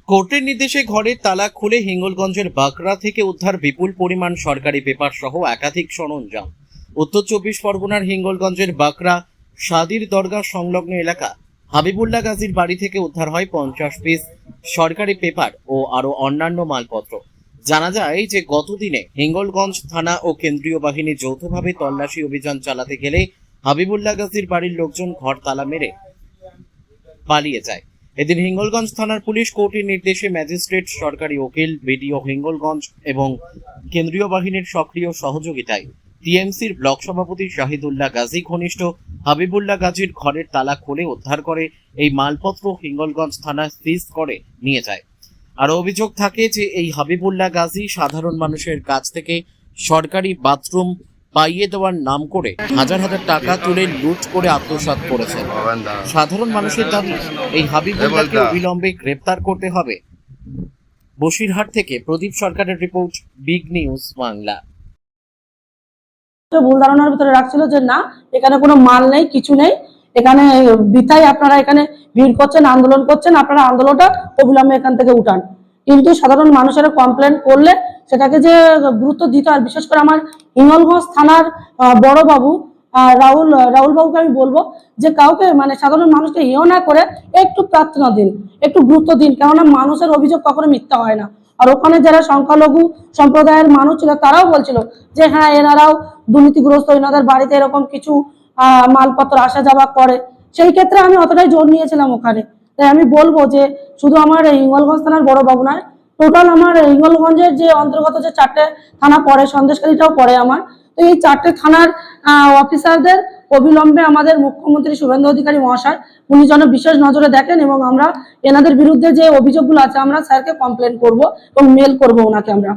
কোর্টের নির্দেশে ঘরের তালা খুলে হিঙ্গলগঞ্জের বাঁকড়া থেকে উদ্ধার বিপুল পরিমাণ সরকারি পেপার সহ একাধিক সরঞ্জাম। উত্তর 24 পরগনার হিঙ্গলগঞ্জের বাঁকড়া সাদির দরগা সংলগ্ন এলাকা হাবিবুল্লাহ গাজীর বাড়ি থেকে উদ্ধার হয় 50 পিস সরকারি পেপার ও আরো অন্যান্য মালপত্র। জানা যায় যে গতদিনে হিঙ্গলগঞ্জ থানা ও কেন্দ্রীয় বাহিনী যৌথভাবে তল্লাশি অভিযান চালাতে গেলে হাবিবুল্লাহ গাজীর বাড়ির লোকজন ঘর তালা মেরে পালিয়ে যায়। এদিন হিঙ্গলগঞ্জ থানার পুলিশ কোর্টের নির্দেশে ম্যাজিস্ট্রেট, সরকারি উকিল, বিডিও হিঙ্গলগঞ্জ এবং কেন্দ্রীয় বাহিনীর সক্রিয় সহযোগিতায় টিএমসির ব্লক সভাপতি শাহিদুল্লাহ গাজী ঘনিষ্ঠ হাবিবুল্লাহ গাজীর ঘরের তালা খুলে উদ্ধার করে এই মালপত্র হিঙ্গলগঞ্জ থানায় সিজ করে নিয়ে যায়। আরও অভিযোগ থাকে যে এই হাবিবুল্লাহ গাজী সাধারণ মানুষের কাছ থেকে সরকারি বাথরুম পাইয়ে দেওয়ার নাম করে হাজার হাজার টাকা তুলে লুট করে আত্মসাৎ করেছেন। সাধারণ মানুষের দাবি এই হাবিবুল্লাহকে অবিলম্বে গ্রেপ্তার করতে হবে। বসিরহাট থেকে প্রদীপ সরকারের রিপোর্ট, বিগ নিউজ বাংলা। ভুল ধারণার ভিতরে রাখছিল যে না এখানে কোনো মাল নেই, কিছু নেই, এখানে বৃথাই আপনারা এখানে ভিড় করছেন, আন্দোলন করছেন, আপনারা আন্দোলনটা অবিলম্বে এখান থেকে উঠান। কিন্তু সাধারণ মানুষেরা কমপ্লেন করলে সেটাকে যে গুরুত্ব দিতে হয়, বিশেষ করে আমার হিঙ্গলগঞ্জ থানার বড় বাবু রাহুল বাবুকে আমি বলবো যে কাউকে মানে সাধারণ মানুষকে ইয়ে না করে একটু প্রার্থনা দিন, একটু গুরুত্ব দিন, কেননা মানুষের অভিযোগ কখনো মিথ্যা হয় না। আর ওখানে যারা সংখ্যালঘু সম্প্রদায়ের মানুষ ছিল তারাও বলছিল যে হ্যাঁ এনারাও দুর্নীতিগ্রস্ত, এনাদের বাড়িতে এরকম কিছু মালপত্র আসা যাওয়া করে। সেই ক্ষেত্রে আমি অতটাই জোর নিয়েছিলাম ওখানে। তাই আমি বলবো যে শুধু আমার হিঙ্গলগঞ্জ থানার বড় বাবু নয়, টোটাল আমার হিঙ্গলগঞ্জের যে অন্তর্গত যে 4টে থানা পড়ে, সন্দেশখালীটাও পড়ে আমার, তো এই 4টে থানার অফিসারদের অবিলম্বে আমাদের মুখ্যমন্ত্রী শুভেন্দু অধিকারী মহাশয় উনি যেন বিশেষ নজরে দেখেন এবং আমরা এনাদের বিরুদ্ধে যে অভিযোগগুলো আছে আমরা স্যারকে কমপ্লেন করব এবং মেল করব ওনাকে আমরা।